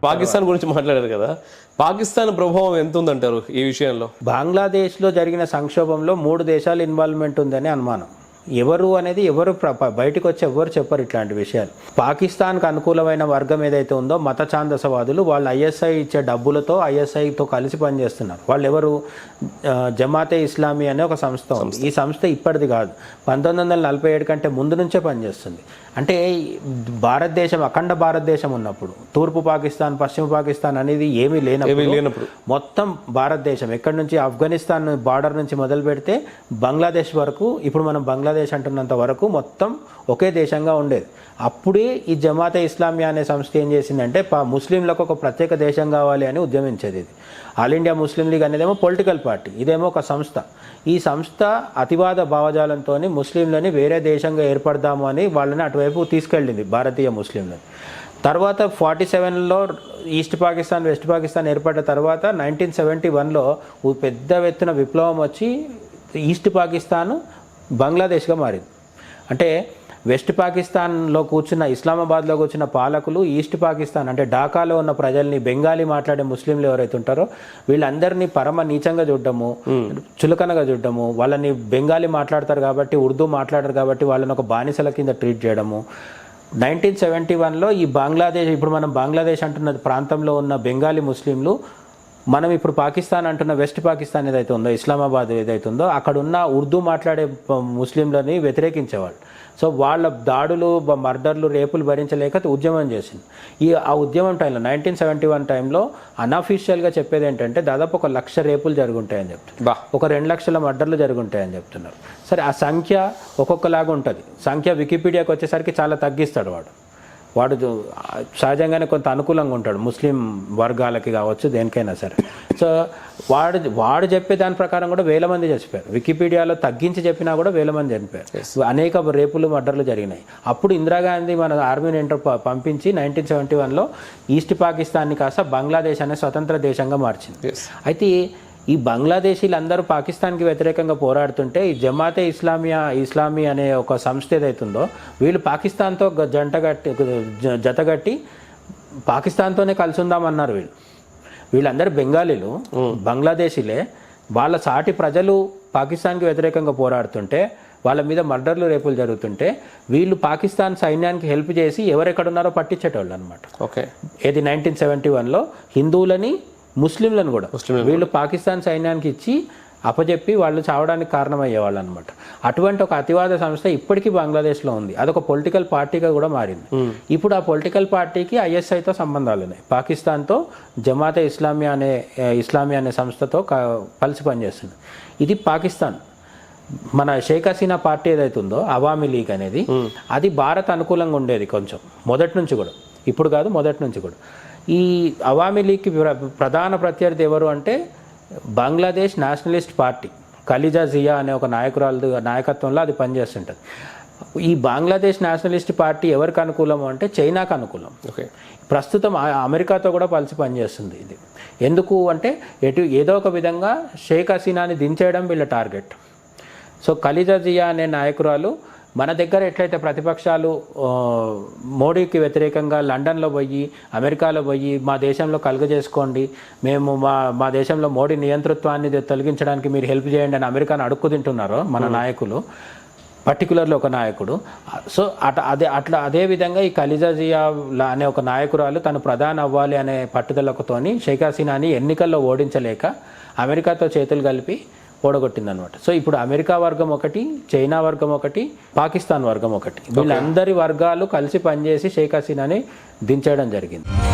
పాకిస్తాన్ గురించి మాట్లాడారు కదా, పాకిస్తాన్ ప్రభావం ఎంత ఉందంటారు ఈ విషయంలో? బంగ్లాదేశ్లో జరిగిన సంక్షోభంలో 3 దేశాల ఇన్వాల్వ్మెంట్ ఉందని అనుమానం. ఎవరు అనేది ఎవరు బయటకు వచ్చి ఎవరు చెప్పరు ఇట్లాంటి విషయాలు. పాకిస్తాన్కి అనుకూలమైన వర్గం ఏదైతే ఉందో మత ఛాందసవాదులు, వాళ్ళు ఐఎస్ఐ ఇచ్చే డబ్బులతో ఐఎస్ఐతో కలిసి పనిచేస్తున్నారు. వాళ్ళు ఎవరు? జమాతే ఇస్లామీ అనే ఒక సంస్థ ఉంది. ఈ సంస్థ ఇప్పటిది కాదు, 1947 కంటే ముందు నుంచే పనిచేస్తుంది. అంటే భారతదేశం, అఖండ భారతదేశం ఉన్నప్పుడు తూర్పు పాకిస్తాన్, పశ్చిమ పాకిస్తాన్ అనేది ఏమీ లేనప్పుడు మొత్తం భారతదేశం ఎక్కడి నుంచి ఆఫ్ఘనిస్తాన్ బార్డర్ నుంచి మొదలు పెడితే బంగ్లాదేశ్ వరకు, ఇప్పుడు మనం బంగ్లాదేశ్ అంటున్నంత వరకు మొత్తం ఒకే దేశంగా ఉండేది. అప్పుడే ఈ జమాతే ఇస్లామియా అనే సంస్థ ఏం చేసిందంటే ముస్లింలకు ఒక ప్రత్యేక దేశం కావాలి అని ఉద్యమించేది. ఇది ఆల్ ఇండియా ముస్లిం లీగ్ అనేదేమో పొలిటికల్ పార్టీ, ఇదేమో ఒక సంస్థ. ఈ సంస్థ అతివాద భావజాలంతో ముస్లింలని వేరే దేశంగా ఏర్పడదాము అని వాళ్ళని అటువైపు తీసుకెళ్ళింది, భారతీయ ముస్లింలని. తర్వాత 47లో ఈస్ట్ పాకిస్తాన్, వెస్ట్ పాకిస్తాన్ ఏర్పడ్డ తర్వాత 1971లో పెద్ద ఎత్తున విప్లవం వచ్చి ఈస్ట్ పాకిస్తాన్ బంగ్లాదేశ్గా మారింది. అంటే వెస్ట్ పాకిస్తాన్లో కూర్చున్న, ఇస్లామాబాద్లో కూర్చున్న పాలకులు ఈస్ట్ పాకిస్తాన్ అంటే ఢాకాలో ఉన్న ప్రజల్ని, బెంగాలీ మాట్లాడే ముస్లింలు ఎవరైతే ఉంటారో వీళ్ళందరినీ పరమ నీచంగా చూడడము, చులకనగా చూడడము, వాళ్ళని బెంగాలీ మాట్లాడతారు కాబట్టి, ఉర్దూ మాట్లాడరు కాబట్టి వాళ్ళని ఒక బానిసల కింద ట్రీట్ చేయడము. 1971లో ఈ బంగ్లాదేశ్, ఇప్పుడు మనం బంగ్లాదేశ్ అంటున్న ప్రాంతంలో ఉన్న బెంగాలీ ముస్లింలు, మనం ఇప్పుడు పాకిస్తాన్ అంటున్న వెస్ట్ పాకిస్తాన్ ఏదైతే ఉందో, ఇస్లామాబాద్ ఏదైతే ఉందో, అక్కడ ఉన్న ఉర్దూ మాట్లాడే ముస్లింలని వ్యతిరేకించేవాళ్ళు. సో వాళ్ళ దాడులు, మర్డర్లు, రేపులు భరించలేక ఉద్యమం చేసింది. ఆ ఉద్యమం టైంలో 1971 టైంలో అన్అఫీషియల్గా చెప్పేది ఏంటంటే దాదాపు 1 లక్ష రేపులు జరుగుంటాయని చెప్తున్నారు, ఒక 2 లక్షల మర్డర్లు జరుగుంటాయని చెప్తున్నారు. సరే, ఆ సంఖ్య ఒక్కొక్కలాగా ఉంటుంది. సంఖ్య వికీపీడియాకి వచ్చేసరికి చాలా తగ్గిస్తాడు వాడు సహజంగానే కొంత అనుకూలంగా ఉంటాడు ముస్లిం వర్గాలకి కావచ్చు, దేనికైనా సరే. సో వాడు చెప్పే దాని ప్రకారం కూడా 1000 మంది చచ్చిపోయారు. వికీపీడియాలో తగ్గించి చెప్పినా కూడా 1000 మంది చనిపోయారు. అనేక రేపులు, మర్డర్లు జరిగినాయి. అప్పుడు ఇందిరాగాంధీ మన ఆర్మీని పంపించి 1971లో ఈస్ట్ పాకిస్తాన్ని కాస్త బంగ్లాదేశ్ అనే స్వతంత్ర దేశంగా మార్చింది. అయితే ఈ బంగ్లాదేశీలందరూ పాకిస్తాన్కి వ్యతిరేకంగా పోరాడుతుంటే ఈ జమాతే ఇస్లామీ అనే ఒక సంస్థ ఏదైతుందో వీళ్ళు పాకిస్తాన్తో జతగట్టి పాకిస్తాన్తోనే కలిసి ఉందామన్నారు. వీళ్ళందరూ బెంగాలీలు, బంగ్లాదేశీలే. వాళ్ళ సాటి ప్రజలు పాకిస్తాన్కి వ్యతిరేకంగా పోరాడుతుంటే, వాళ్ళ మీద మర్డర్లు, రేపులు జరుగుతుంటే వీళ్ళు పాకిస్తాన్ సైన్యానికి హెల్ప్ చేసి ఎవరెక్కడున్నారో పట్టించేటోళ్ళు అనమాట. ఓకే, ఏది 1971లో హిందువులని, ముస్లింలను కూడా వీళ్ళు పాకిస్తాన్ సైన్యానికి ఇచ్చి అప్పచెప్పి వాళ్ళు చావడానికి కారణమయ్యేవాళ్ళు అనమాట. అటువంటి ఒక అతివాద సంస్థ ఇప్పటికీ బంగ్లాదేశ్లో ఉంది. అదొక పొలిటికల్ పార్టీగా కూడా మారింది. ఇప్పుడు ఆ పొలిటికల్ పార్టీకి ఐఎస్ఐతో సంబంధాలు ఉన్నాయి. పాకిస్తాన్తో జమాతే ఇస్లామీ అనే సంస్థతో కలిసి పనిచేస్తుంది. ఇది పాకిస్తాన్. మన షేక్ హసీనా పార్టీ ఏదైతే ఉందో అవామీ లీగ్ అనేది, అది భారత్ అనుకూలంగా ఉండేది కొంచెం మొదటి నుంచి కూడా, ఇప్పుడు కాదు, మొదటి నుంచి కూడా. ఈ అవామీ లీగ్కి ప్రధాన ప్రత్యర్థి ఎవరు అంటే బంగ్లాదేశ్ నేషనలిస్ట్ పార్టీ, ఖలీజా జియా అనే ఒక నాయకత్వంలో అది పనిచేస్తుంటుంది. ఈ బంగ్లాదేశ్ నేషనలిస్ట్ పార్టీ ఎవరికి అనుకూలం అంటే చైనాకు అనుకూలం. ఓకే, ప్రస్తుతం అమెరికాతో కూడా కలిసి పనిచేస్తుంది. ఇది ఎందుకు అంటే ఏదో ఒక విధంగా షేక్ హసీనాని దించేయడం వీళ్ళ టార్గెట్. సో ఖలీజా జియా అనే నాయకురాలు మన దగ్గర ఎట్లయితే ప్రతిపక్షాలు మోడీకి వ్యతిరేకంగా లండన్లో పోయి, అమెరికాలో పోయి మా దేశంలో కలుగజేసుకోండి, మేము మా దేశంలో మోడీ నియంతృత్వాన్ని తొలగించడానికి మీరు హెల్ప్ చేయండి అని అమెరికాను అడుక్కు తింటున్నారో మన నాయకులు, పర్టికులర్లో ఒక నాయకుడు. సో అదేవిధంగా ఈ ఖలీజా జియా అనే ఒక నాయకురాలు తను ప్రధాని అవ్వాలి అనే పట్టుదలతోని షేక్ హసీనాని ఎన్నికల్లో ఓడించలేక అమెరికాతో చేతులు కలిపి ఓడగొట్టిందనమాట. సో ఇప్పుడు అమెరికా వర్గం ఒకటి, చైనా వర్గం ఒకటి, పాకిస్తాన్ వర్గం ఒకటి, వీళ్ళందరి వర్గాలు కలిసి పనిచేసి షేక్ హసీనాని దించడం జరిగింది.